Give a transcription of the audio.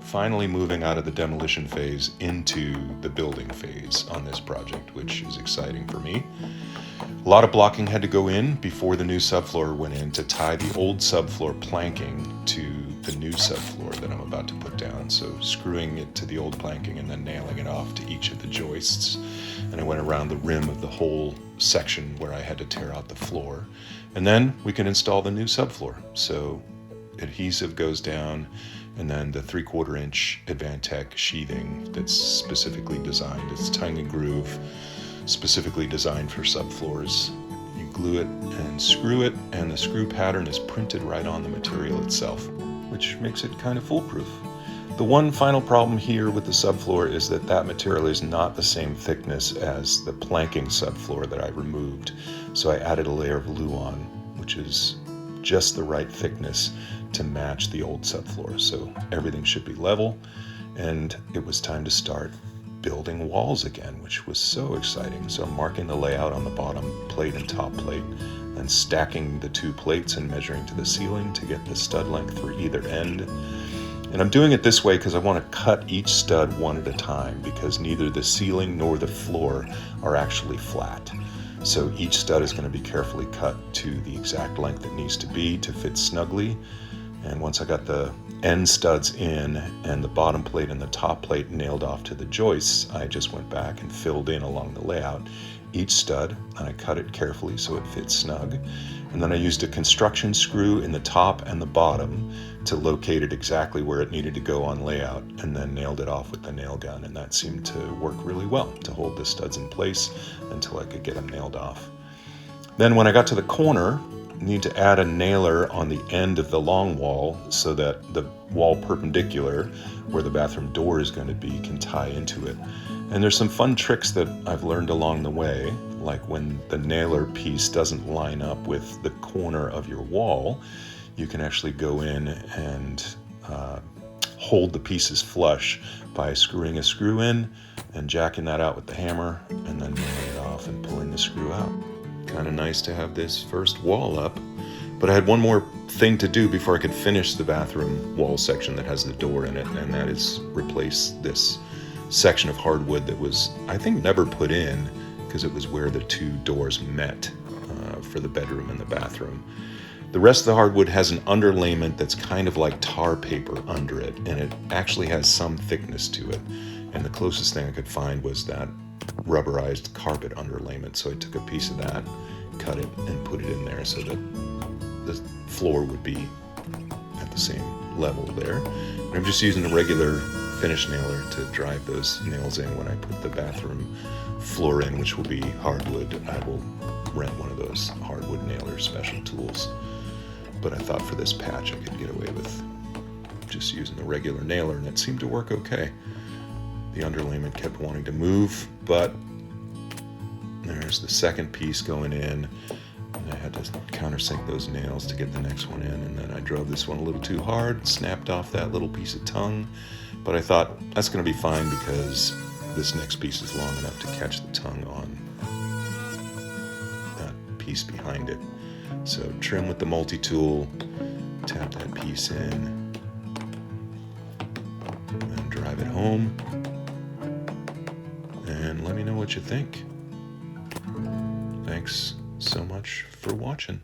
finally moving out of the demolition phase into the building phase on this project, which is exciting for me. A lot of blocking had to go in before the new subfloor went in to tie the old subfloor planking to the new subfloor that I'm about to put down. So screwing it to the old planking and then nailing it off to each of the joists. And I went around the rim of the whole section where I had to tear out the floor. And then we can install the new subfloor. So adhesive goes down, and then the 3/4 inch Advantech sheathing that's specifically designed. It's tongue and groove, specifically designed for subfloors. You glue it and screw it, and the screw pattern is printed right on the material itself, which makes it kind of foolproof. The one final problem here with the subfloor is that that material is not the same thickness as the planking subfloor that I removed. So I added a layer of Luan, which is just the right thickness to match the old subfloor. So everything should be level, and it was time to start building walls again, which was so exciting. So I'm marking the layout on the bottom plate and top plate, and stacking the 2 plates and measuring to the ceiling to get the stud length for either end. And I'm doing it this way because I want to cut each stud one at a time, because neither the ceiling nor the floor are actually flat. So each stud is going to be carefully cut to the exact length it needs to be to fit snugly. And once I got the end studs in and the bottom plate and the top plate nailed off to the joists, I just went back and filled in along the layout each stud, and I cut it carefully so it fits snug. And then I used a construction screw in the top and the bottom to locate it exactly where it needed to go on layout, and then nailed it off with the nail gun. And that seemed to work really well to hold the studs in place until I could get them nailed off. Then when I got to the corner, I need to add a nailer on the end of the long wall so that the wall perpendicular, where the bathroom door is going to be, can tie into it. And there's some fun tricks that I've learned along the way, like when the nailer piece doesn't line up with the corner of your wall, you can actually go in and hold the pieces flush by screwing a screw in and jacking that out with the hammer, and then nailing it off and pulling the screw out. Kind of nice to have this first wall up, but I had one more thing to do before I could finish the bathroom wall section that has the door in it, and that is replace this section of hardwood that was, I think, never put in because it was where the 2 doors met for the bedroom and the bathroom. The rest of the hardwood has an underlayment that's kind of like tar paper under it, and it actually has some thickness to it. And the closest thing I could find was that rubberized carpet underlayment. So I took a piece of that, cut it, and put it in there so that the floor would be at the same level there. And I'm just using a regular finish nailer to drive those nails in. When I put the bathroom floor in, which will be hardwood, I will rent one of those hardwood nailer special tools. But I thought for this patch I could get away with just using the regular nailer, and it seemed to work okay. The underlayment kept wanting to move, but there's the second piece going in, and I had to countersink those nails to get the next one in, and then I drove this one a little too hard, snapped off that little piece of tongue, but I thought that's going to be fine because this next piece is long enough to catch the tongue on that piece behind it. So trim with the multi-tool, tap that piece in, and drive it home. And let me know what you think. Thanks so much for watching.